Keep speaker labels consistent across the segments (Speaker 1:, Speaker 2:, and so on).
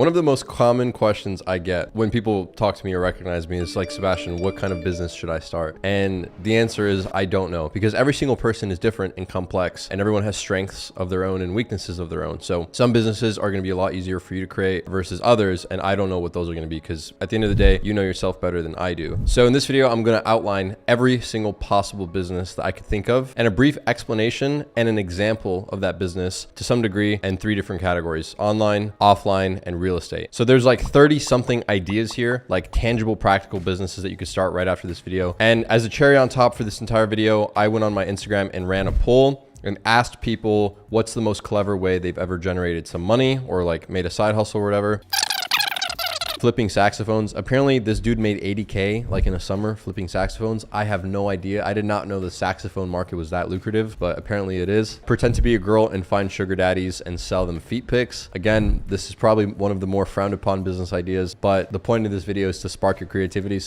Speaker 1: One of the most common questions I get when people talk to me or recognize me is like, Sebastian, what kind of business should I start? And the answer is, I don't know, because every single person is different and complex, and everyone has strengths of their own and weaknesses of their own. So some businesses are going to be a lot easier for you to create versus others, and I don't know what those are going to be, because at the end of the day, you know yourself better than I do. So in this video, I'm going to outline every single possible business that I could think of, and a brief explanation and an example of that business to some degree, and 3 different categories: online, offline, and real estate. So there's like 30 something ideas here, like tangible, practical businesses that you could start right after this video. And as a cherry on top for this entire video, I went on my Instagram and ran a poll and asked people what's the most clever way they've ever generated some money or like made a side hustle or whatever. Flipping saxophones. Apparently this dude made 80K like in a summer flipping saxophones. I have no idea. I did not know the saxophone market was that lucrative, but apparently it is. Pretend to be a girl and find sugar daddies and sell them feet pics. Again, this is probably one of the more frowned upon business ideas, but the point of this video is to spark your creativity.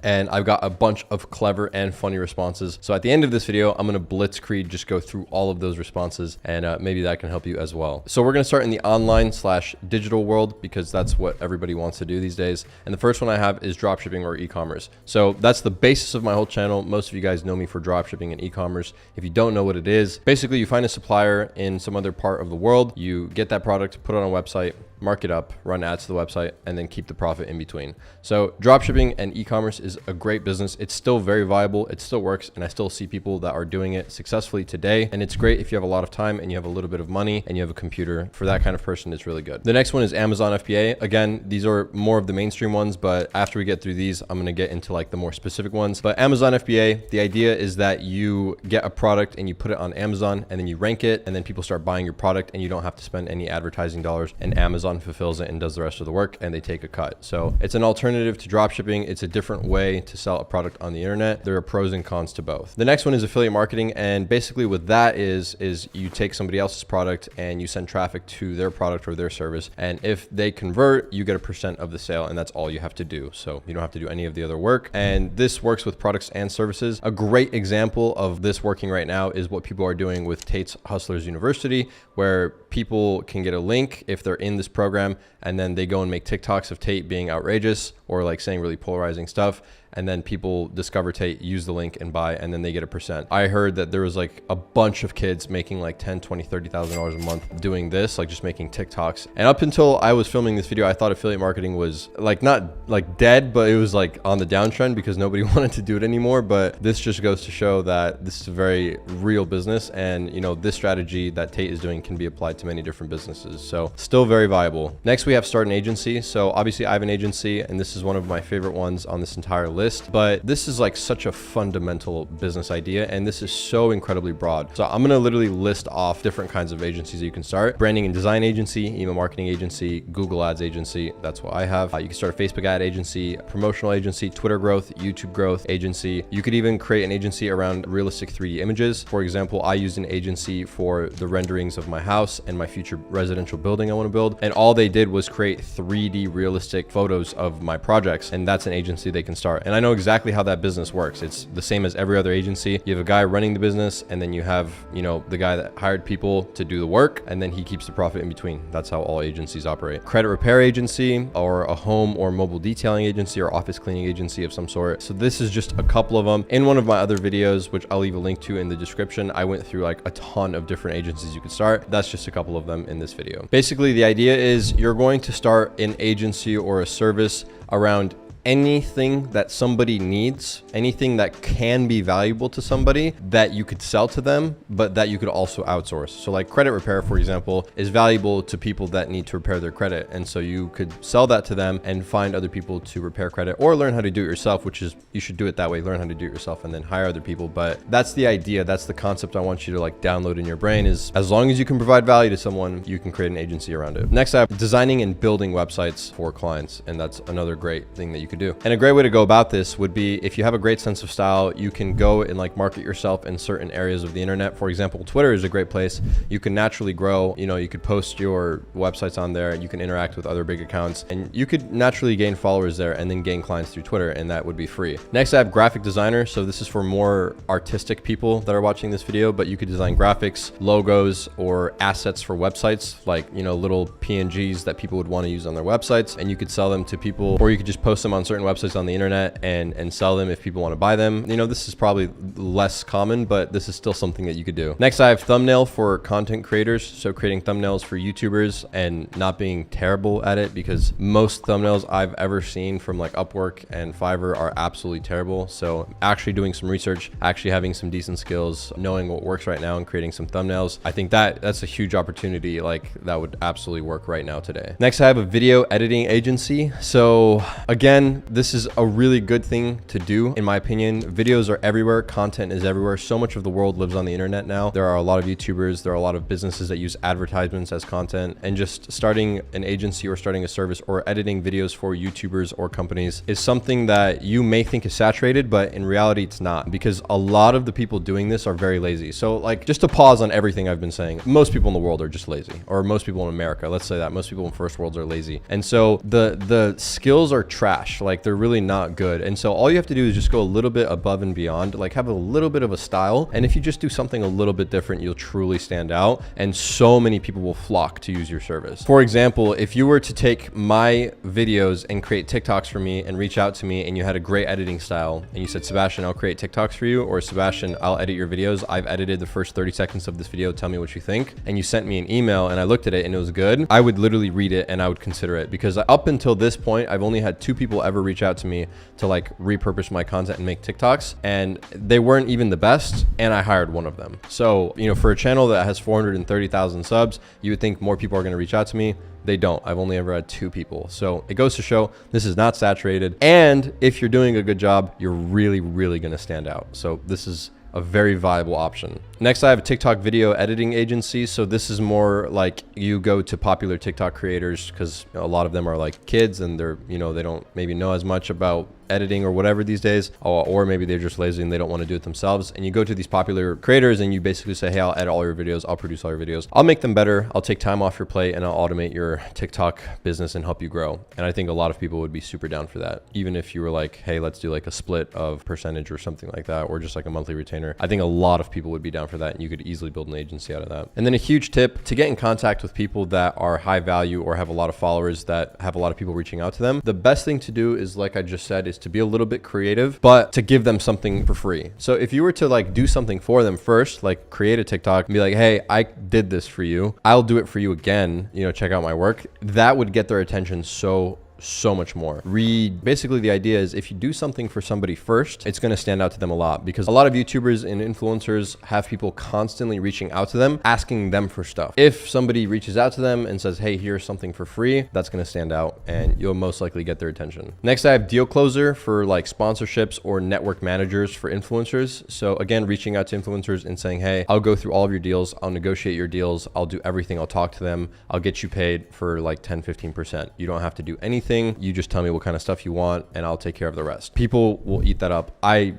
Speaker 1: And I've got a bunch of clever and funny responses. So at the end of this video, I'm going to blitzkrieg just go through all of those responses, and maybe that can help you as well. So we're going to start in the online/digital world, because that's what everybody wants to do these days. And the first one I have is dropshipping or e-commerce. So that's the basis of my whole channel. Most of you guys know me for dropshipping and e-commerce. If you don't know what it is, basically you find a supplier in some other part of the world, you get that product, put it on a website, mark it up, run ads to the website, and then keep the profit in between. So dropshipping and e-commerce is a great business. It's still very viable. It still works. And I still see people that are doing it successfully today. And it's great if you have a lot of time and you have a little bit of money and you have a computer. For that kind of person, it's really good. The next one is Amazon FBA. Again, these are more of the mainstream ones, but after we get through these, I'm going to get into like the more specific ones. But Amazon FBA, the idea is that you get a product and you put it on Amazon, and then you rank it, and then people start buying your product, and you don't have to spend any advertising dollars, and Amazon fulfills it and does the rest of the work, and they take a cut. So it's an alternative to dropshipping. It's a different way to sell a product on the internet. There are pros and cons to both. The next one is affiliate marketing, and basically what that is you take somebody else's product and you send traffic to their product or their service, and if they convert, you get a % of the sale, and that's all you have to do. So you don't have to do any of the other work, and this works with products and services. A great example of this working right now is what people are doing with Tate's Hustlers University, where people can get a link if they're in this program, and then they go and make TikToks of Tate being outrageous or like saying really polarizing stuff. And then people discover Tate, use the link and buy, and then they get a %. I heard that there was like a bunch of kids making like $10, $20, $30,000 a month doing this, like just making TikToks. And up until I was filming this video, I thought affiliate marketing was like not like dead, but it was like on the downtrend because nobody wanted to do it anymore. But this just goes to show that this is a very real business, and you know, this strategy that Tate is doing can be applied to many different businesses. So still very viable. Next, we have start an agency. So obviously I have an agency, and this is one of my favorite ones on this entire list. But this is like such a fundamental business idea, and this is so incredibly broad. So I'm going to literally list off different kinds of agencies that you can start. Branding and design agency, email marketing agency, Google ads agency. That's what I have. You can start a Facebook ad agency, promotional agency, Twitter growth, YouTube growth agency. You could even create an agency around realistic 3D images. For example, I used an agency for the renderings of my house and my future residential building I want to build. And all they did was create 3D realistic photos of my projects. And that's an agency they can start. And I know exactly how that business works. It's the same as every other agency. You have a guy running the business, and then you have, you know, the guy that hired people to do the work, and then he keeps the profit in between. That's how all agencies operate. Credit repair agency, or a home or mobile detailing agency, or office cleaning agency of some sort. So this is just a couple of them. In one of my other videos, which I'll leave a link to in the description, I went through like a ton of different agencies you could start. That's just a couple of them in this video. Basically, the idea is you're going to start an agency or a service around anything that somebody needs, anything that can be valuable to somebody that you could sell to them, but that you could also outsource. So like credit repair, for example, is valuable to people that need to repair their credit. And so you could sell that to them and find other people to repair credit, or learn how to do it yourself, which is, you should do it that way, learn how to do it yourself and then hire other people. But that's the idea. That's the concept I want you to like download in your brain, is as long as you can provide value to someone, you can create an agency around it. Next, I have designing and building websites for clients. And that's another great thing that you could could do. And a great way to go about this would be, if you have a great sense of style, you can go and like market yourself in certain areas of the internet. For example, Twitter is a great place. You can naturally grow, you know, you could post your websites on there, you can interact with other big accounts, and you could naturally gain followers there and then gain clients through Twitter, and that would be free. Next, I have graphic designer. So this is for more artistic people that are watching this video, but you could design graphics, logos, or assets for websites, like, you know, little PNGs that people would want to use on their websites, and you could sell them to people, or you could just post them on certain websites on the internet and sell them if people want to buy them. You know, this is probably less common, but this is still something that you could do. Next, I have thumbnail for content creators. So creating thumbnails for YouTubers and not being terrible at it, because most thumbnails I've ever seen from like Upwork and Fiverr are absolutely terrible. So actually doing some research, actually having some decent skills, knowing what works right now and creating some thumbnails, I think that's a huge opportunity. Like that would absolutely work right now today. Next, I have a video editing agency. So again, this is a really good thing to do, in my opinion. Videos are everywhere. Content is everywhere. So much of the world lives on the internet now. There are a lot of YouTubers. There are a lot of businesses that use advertisements as content, and just starting an agency or starting a service or editing videos for YouTubers or companies is something that you may think is saturated, but in reality it's not, because a lot of the people doing this are very lazy. So like, just to pause on everything I've been saying, most people in the world are just lazy, or most people in America, let's say that most people in first worlds are lazy. And so the skills are trash. Like they're really not good. And so all you have to do is just go a little bit above and beyond, like have a little bit of a style. And if you just do something a little bit different, you'll truly stand out, and so many people will flock to use your service. For example, if you were to take my videos and create TikToks for me and reach out to me, and you had a great editing style, and you said, Sebastian, I'll create TikToks for you, or Sebastian, I'll edit your videos. I've edited the first 30 seconds of this video. Tell me what you think. And you sent me an email and I looked at it and it was good. I would literally read it and I would consider it, because up until this point, I've only had 2 people ever reach out to me to like repurpose my content and make TikToks, and they weren't even the best, and I hired one of them. So, you know, for a channel that has 430,000 subs, you would think more people are going to reach out to me. They don't. I've only ever had 2 people. So it goes to show this is not saturated. And if you're doing a good job, you're really, really going to stand out. So this is a very viable option. Next, I have a TikTok video editing agency. So this is more like you go to popular TikTok creators, because a lot of them are like kids and they're, you know, they don't maybe know as much about editing or whatever these days, or maybe they're just lazy and they don't want to do it themselves. And you go to these popular creators and you basically say, hey, I'll edit all your videos, I'll produce all your videos, I'll make them better, I'll take time off your plate, and I'll automate your TikTok business and help you grow. And I think a lot of people would be super down for that. Even if you were like, hey, let's do like a split of percentage or something like that, or just like a monthly retainer, I think a lot of people would be down for that, and you could easily build an agency out of that. And then a huge tip to get in contact with people that are high value or have a lot of followers, that have a lot of people reaching out to them, the best thing to do is, like I just said, is to be a little bit creative, but to give them something for free. So if you were to like do something for them first, like create a TikTok and be like, hey, I did this for you, I'll do it for you again, you know, check out my work, that would get their attention so much more. Basically the idea is, if you do something for somebody first, it's going to stand out to them a lot, because a lot of YouTubers and influencers have people constantly reaching out to them, asking them for stuff. If somebody reaches out to them and says, hey, here's something for free, that's going to stand out and you'll most likely get their attention. Next, I have deal closer for like sponsorships or network managers for influencers. So again, reaching out to influencers and saying, hey, I'll go through all of your deals, I'll negotiate your deals, I'll do everything, I'll talk to them, I'll get you paid for like 10-15%. You don't have to do anything. You just tell me what kind of stuff you want and I'll take care of the rest. People will eat that up. I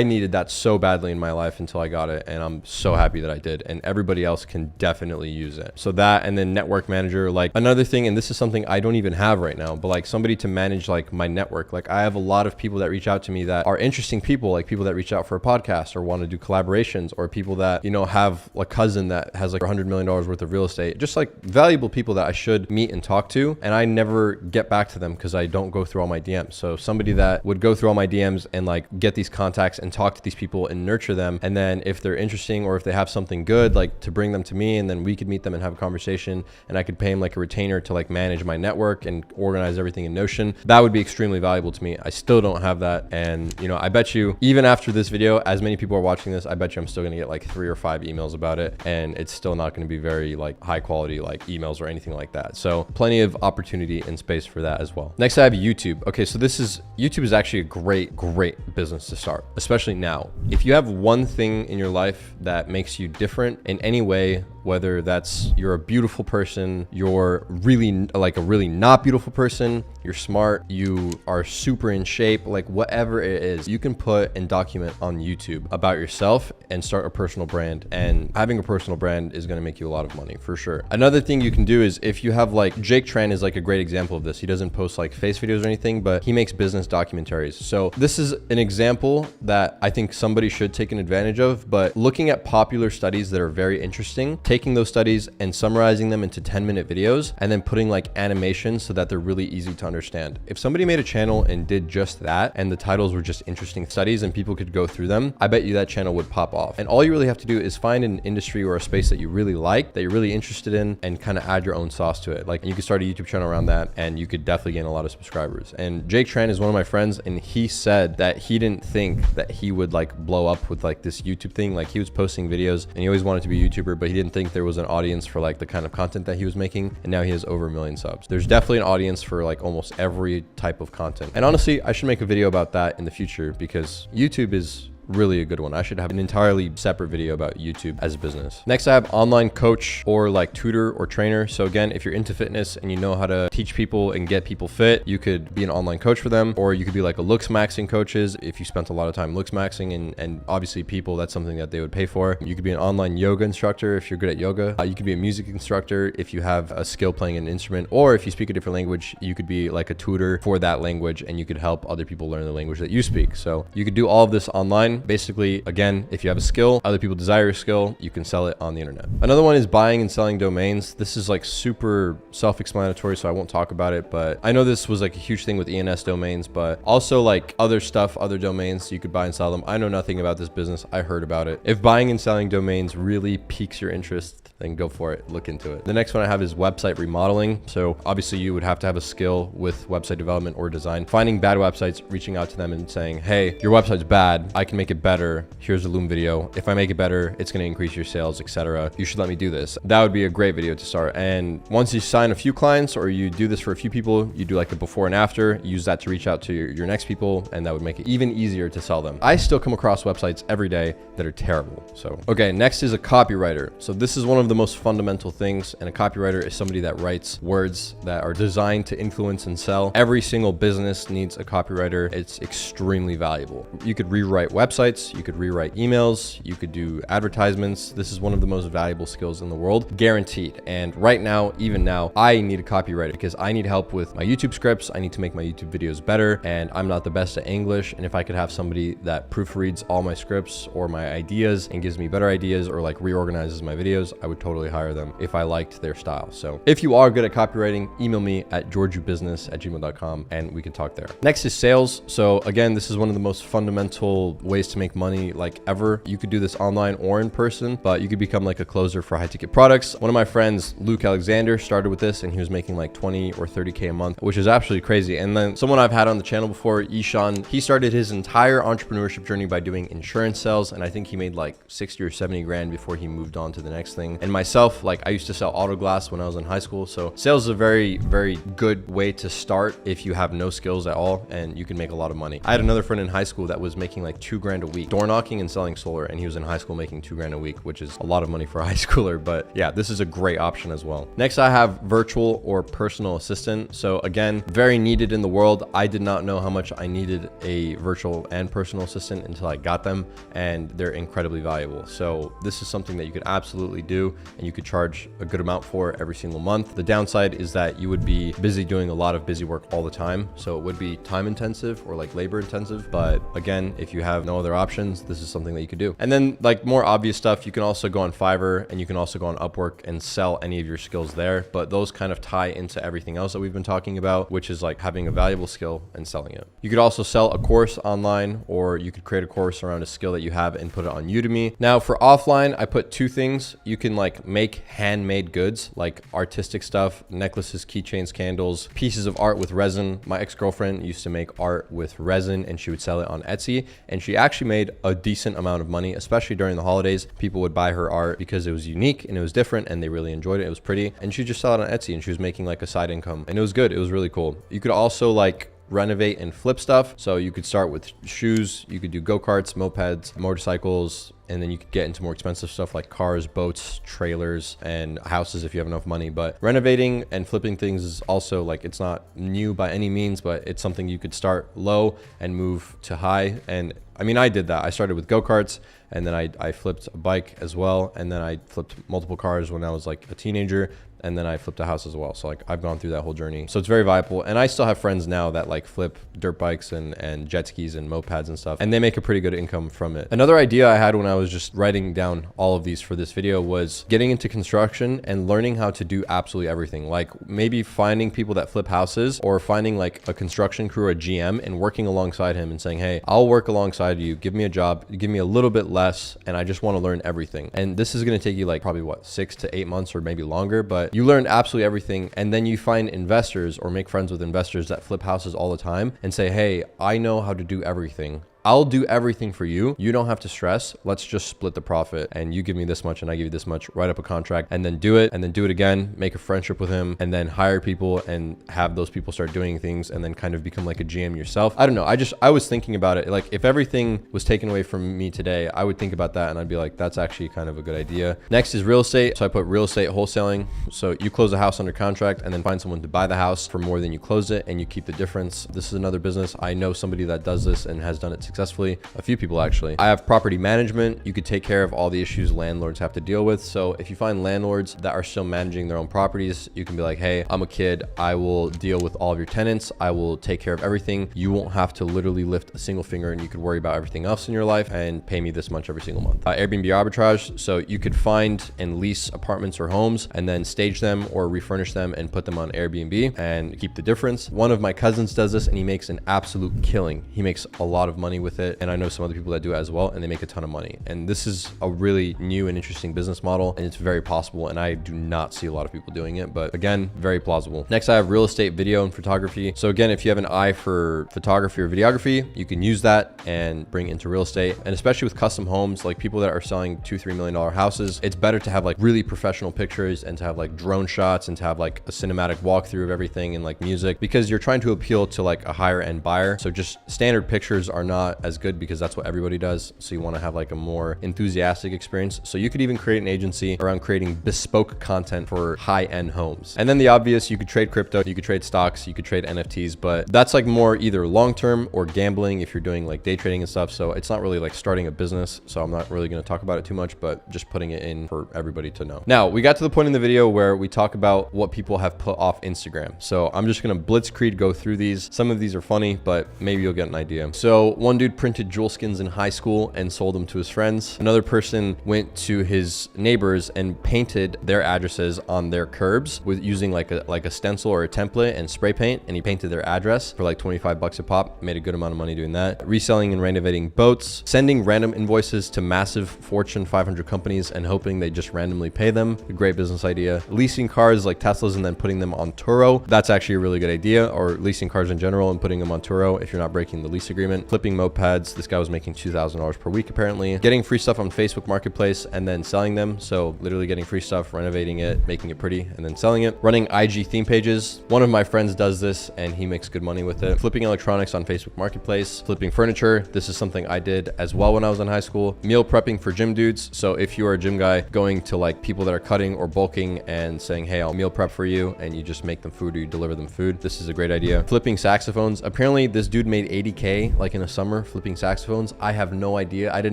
Speaker 1: needed that so badly in my life until I got it, and I'm so happy that I did, and everybody else can definitely use it. So that, and then network manager, like another thing, and this is something I don't even have right now, but like somebody to manage like my network. Like I have a lot of people that reach out to me that are interesting people, like people that reach out for a podcast or want to do collaborations, or people that, you know, have a cousin that has like $100 million worth of real estate, just like valuable people that I should meet and talk to. And I never get back to them because I don't go through all my DMs. So somebody that would go through all my DMs and like get these contacts and talk to these people and nurture them. And then if they're interesting or if they have something good, like to bring them to me, and then we could meet them and have a conversation, and I could pay him like a retainer to like manage my network and organize everything in Notion. That would be extremely valuable to me. I still don't have that. And you know, I bet you even after this video, as many people are watching this, I bet you I'm still gonna get like 3 or 5 emails about it, and it's still not gonna be very like high quality like emails or anything like that. So plenty of opportunity and space for that as well. Next, I have YouTube. Okay, so YouTube is actually a great business to start, especially now. If you have one thing in your life that makes you different in any way, whether that's you're a beautiful person, you're really like a really not beautiful person, you're smart, you are super in shape, like whatever it is, you can put and document on YouTube about yourself and start a personal brand. And having a personal brand is going to make you a lot of money for sure. Another thing you can do is if you have like Jake Tran is like a great example of this. He doesn't post like face videos or anything, but he makes business documentaries. So this is an example that I think somebody should take an advantage of, but looking at popular studies that are very interesting, taking those studies and summarizing them into 10-minute videos and then putting like animations so that they're really easy to understand. If somebody made a channel and did just that and the titles were just interesting studies and people could go through them, I bet you that channel would pop off. And all you really have to do is find an industry or a space that you really like, that you're really interested in, and kind of add your own sauce to it. Like you could start a YouTube channel around that and you could definitely gain a lot of subscribers. And Jake Tran is one of my friends, and he said that he didn't think that he would like blow up with like this YouTube thing. Like he was posting videos and he always wanted to be a YouTuber, but he didn't think there was an audience for like the kind of content that he was making. And now he has over 1 million subs. There's definitely an audience for like almost every type of content. And honestly, I should make a video about that in the future because YouTube is really a good one. I should have an entirely separate video about YouTube as a business. Next, I have online coach or like tutor or trainer. So again, if you're into fitness and you know how to teach people and get people fit, you could be an online coach for them, or you could be like a looks maxing coaches if you spent a lot of time looks maxing, and obviously people, that's something that they would pay for. You could be an online yoga instructor if you're good at yoga. You could be a music instructor if you have a skill playing an instrument, or if you speak a different language, you could be like a tutor for that language and you could help other people learn the language that you speak. So you could do all of this online. Basically, again, if you have a skill, other people desire your skill, you can sell it on the internet. Another one is buying and selling domains. This is like super self-explanatory, so I won't talk about it, but I know this was like a huge thing with ENS domains, but also like other stuff, other domains, you could buy and sell them. I know nothing about this business. I heard about it. If buying and selling domains really piques your interest, then go for it. Look into it. The next one I have is website remodeling. So obviously you would have to have a skill with website development or design. Finding bad websites, reaching out to them and saying, hey, your website's bad. I can make it better. Here's a Loom video. If I make it better, it's going to increase your sales, etc. You should let me do this. That would be a great video to start. And once you sign a few clients or you do this for a few people, you do like a before and after, use that to reach out to your next people, and that would make it even easier to sell them. I still come across websites every day that are terrible. So, okay, next is a copywriter. So this is one of the most fundamental things, and a copywriter is somebody that writes words that are designed to influence and sell. Every single business needs a copywriter. It's extremely valuable. You could rewrite websites, you could rewrite emails, you could do advertisements. This is one of the most valuable skills in the world, guaranteed. And right now, even now, I need a copywriter because I need help with my YouTube scripts. I need to make my YouTube videos better, and I'm not the best at English. And if I could have somebody that proofreads all my scripts or my ideas and gives me better ideas or like reorganizes my videos, I would totally hire them if I liked their style. So if you are good at copywriting, email me at georgiubusiness@gmail.com and we can talk there. Next is sales. So again, this is one of the most fundamental ways to make money like ever. You could do this online or in person, but you could become like a closer for high ticket products. One of my friends, Luke Alexander, started with this and he was making like 20 or 30K a month, which is absolutely crazy. And then someone I've had on the channel before, Ishan, he started his entire entrepreneurship journey by doing insurance sales. And I think he made like 60 or 70 grand before he moved on to the next thing. And myself, like I used to sell auto glass when I was in high school. So sales is a very, very good way to start if you have no skills at all, and you can make a lot of money. I had another friend in high school that was making like 2 grand a week, door knocking and selling solar. And he was in high school making 2 grand a week, which is a lot of money for a high schooler. But yeah, this is a great option as well. Next, I have virtual or personal assistant. So again, very needed in the world. I did not know how much I needed a virtual and personal assistant until I got them, and they're incredibly valuable. So this is something that you could absolutely do, and you could charge a good amount for every single month. The downside is that you would be busy doing a lot of busy work all the time. So it would be time intensive or like labor intensive. But again, if you have no other options, this is something that you could do. And then like more obvious stuff, you can also go on Fiverr and you can also go on Upwork and sell any of your skills there. But those kind of tie into everything else that we've been talking about, which is like having a valuable skill and selling it. You could also sell a course online, or you could create a course around a skill that you have and put it on Udemy. Now for offline, I put 2 things. You can like make handmade goods, like artistic stuff, necklaces, keychains, candles, pieces of art with resin. My ex-girlfriend used to make art with resin and she would sell it on Etsy, and she actually made a decent amount of money, especially during the holidays. People would buy her art because it was unique and it was different and they really enjoyed it. It was pretty, and she just sell it on Etsy and she was making like a side income, and it was good. It was really cool. You could also like renovate and flip stuff. So you could start with shoes, you could do go-karts, mopeds, motorcycles, and then you could get into more expensive stuff like cars, boats, trailers, and houses if you have enough money. But renovating and flipping things is also like, it's not new by any means, but it's something you could start low and move to high. And I mean, I did that. I started with go-karts, and then I flipped a bike as well. And then I flipped multiple cars when I was like a teenager. And then I flipped a house as well. So like I've gone through that whole journey. So it's very viable. And I still have friends now that like flip dirt bikes and jet skis and mopeds and stuff. And they make a pretty good income from it. Another idea I had when I was just writing down all of these for this video was getting into construction and learning how to do absolutely everything. Like maybe finding people that flip houses, or finding like a construction crew or a GM and working alongside him and saying, hey, I'll work alongside you. Give me a job, give me a little bit less. And I just want to learn everything. And this is going to take you like probably what, 6 to 8 months or maybe longer, but you learn absolutely everything. And then you find investors or make friends with investors that flip houses all the time and say, hey, I know how to do everything. I'll do everything for you. You don't have to stress. Let's just split the profit, and you give me this much and I give you this much. Write up a contract and then do it, and then do it again, make a friendship with him, and then hire people and have those people start doing things, and then kind of become like a GM yourself. I don't know. I was thinking about it. Like if everything was taken away from me today, I would think about that and I'd be like, that's actually kind of a good idea. Next is real estate. So I put real estate wholesaling. So you close a house under contract and then find someone to buy the house for more than you closed it, and you keep the difference. This is another business. I know somebody that does this and has done it successfully. A few people actually. I have property management. You could take care of all the issues landlords have to deal with. So if you find landlords that are still managing their own properties, you can be like, hey, I'm a kid. I will deal with all of your tenants. I will take care of everything. You won't have to literally lift a single finger, and you could worry about everything else in your life and pay me this much every single month. Airbnb arbitrage. So you could find and lease apartments or homes and then stage them or refurnish them and put them on Airbnb and keep the difference. One of my cousins does this and he makes an absolute killing. He makes a lot of money with it. And I know some other people that do it as well, and they make a ton of money. And this is a really new and interesting business model, and it's very possible. And I do not see a lot of people doing it, but again, very plausible. Next, I have real estate, video, and photography. So again, if you have an eye for photography or videography, you can use that and bring it into real estate. And especially with custom homes, like people that are selling $2-3 million houses, it's better to have like really professional pictures and to have like drone shots and to have like a cinematic walkthrough of everything and like music, because you're trying to appeal to like a higher end buyer. So just standard pictures are not as good, because that's what everybody does. So you want to have like a more enthusiastic experience. So you could even create an agency around creating bespoke content for high-end homes. And then the obvious, you could trade crypto, you could trade stocks, you could trade NFTs, but that's like more either long-term or gambling if you're doing like day trading and stuff. So it's not really like starting a business. So I'm not really going to talk about it too much, but just putting it in for everybody to know. Now we got to the point in the video where we talk about what people have put off Instagram. So I'm just going to blitzkrieg go through these. Some of these are funny, but maybe you'll get an idea. So one dude printed jewel skins in high school and sold them to his friends. Another person went to his neighbors and painted their addresses on their curbs with using like a stencil or a template and spray paint, and he painted their address for like 25 bucks a pop. Made a good amount of money doing that. Reselling and renovating boats, sending random invoices to massive Fortune 500 companies and hoping they just randomly pay them. A great business idea. Leasing cars like Teslas and then putting them on Turo. That's actually a really good idea. Or leasing cars in general and putting them on Turo if you're not breaking the lease agreement. Flipping mopeds. This guy was making $2,000 per week apparently. Getting free stuff on Facebook Marketplace and then selling them. So literally getting free stuff, renovating it, making it pretty, and then selling it. Running IG theme pages. One of my friends does this and he makes good money with it. Flipping electronics on Facebook Marketplace. Flipping furniture. This is something I did as well when I was in high school. Meal prepping for gym dudes. So if you are a gym guy, going to like people that are cutting or bulking and saying, hey, I'll meal prep for you, and you just make them food or you deliver them food. This is a great idea. Flipping saxophones. Apparently this dude made 80K like in a summer flipping saxophones. I have no idea. I did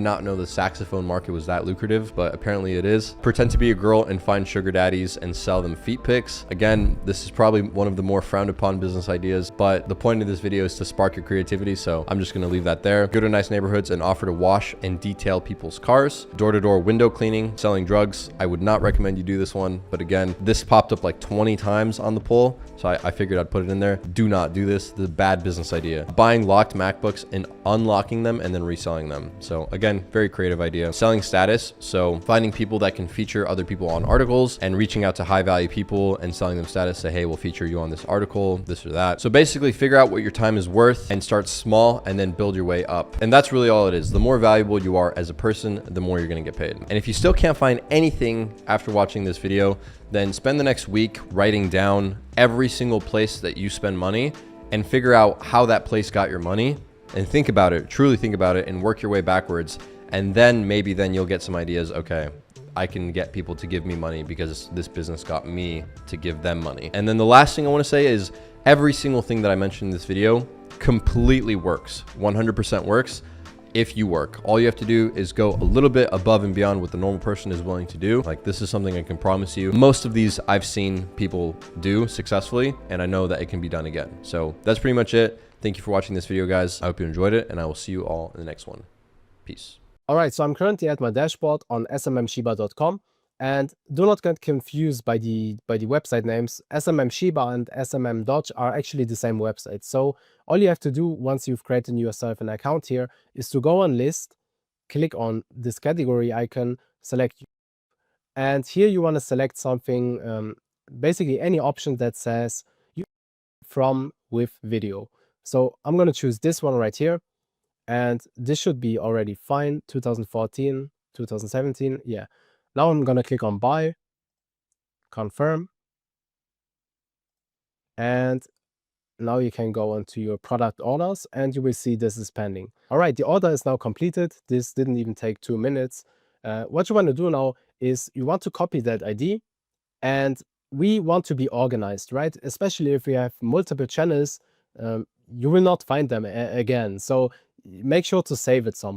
Speaker 1: not know the saxophone market was that lucrative, but apparently it is. Pretend to be a girl and find sugar daddies and sell them feet pics. Again, this is probably one of the more frowned upon business ideas, but the point of this video is to spark your creativity. So I'm just going to leave that there. Go to nice neighborhoods and offer to wash and detail people's cars. Door-to-door window cleaning, selling drugs. I would not recommend you do this one, but again, this popped up like 20 times on the poll, so I figured I'd put it in there. Do not do this. This is a bad business idea. Buying locked MacBooks and unlocking them and then reselling them. So again, very creative idea. Selling status. So finding people that can feature other people on articles and reaching out to high value people and selling them status. Say, hey, we'll feature you on this article, this or that. So basically figure out what your time is worth and start small and then build your way up. And that's really all it is. The more valuable you are as a person, the more you're going to get paid. And if you still can't find anything after watching this video, then spend the next week writing down every single place that you spend money and figure out how that place got your money, and think about it, truly think about it, and work your way backwards. And then maybe then you'll get some ideas. Okay, I can get people to give me money because this business got me to give them money. And then the last thing I want to say is every single thing that I mentioned in this video completely works, 100% works. If you work, all you have to do is go a little bit above and beyond what the normal person is willing to do. Like, this is something I can promise you. Most of these I've seen people do successfully, and I know that it can be done again. So that's pretty much it. Thank you for watching this video, guys. I hope you enjoyed it, and I will see you all in the next one. Peace.
Speaker 2: All right, so I'm currently at my dashboard on smmshiba.com, and do not get confused by the website names. SMM and SMM Dodge are actually the same website. So all you have to do once you've created yourself an account here is to go on list, click on this category icon, select, and here you want to select something, basically any option that says from with video. So I'm going to choose this one right here, and this should be already fine. 2014, 2017, yeah. Now I'm going to click on buy, confirm, and now you can go onto your product orders, and you will see this is pending. All right, the order is now completed. This didn't even take 2 minutes. What you want to do now is you want to copy that ID, and we want to be organized, right? Especially if we have multiple channels, you will not find them again. So make sure to save it somewhere.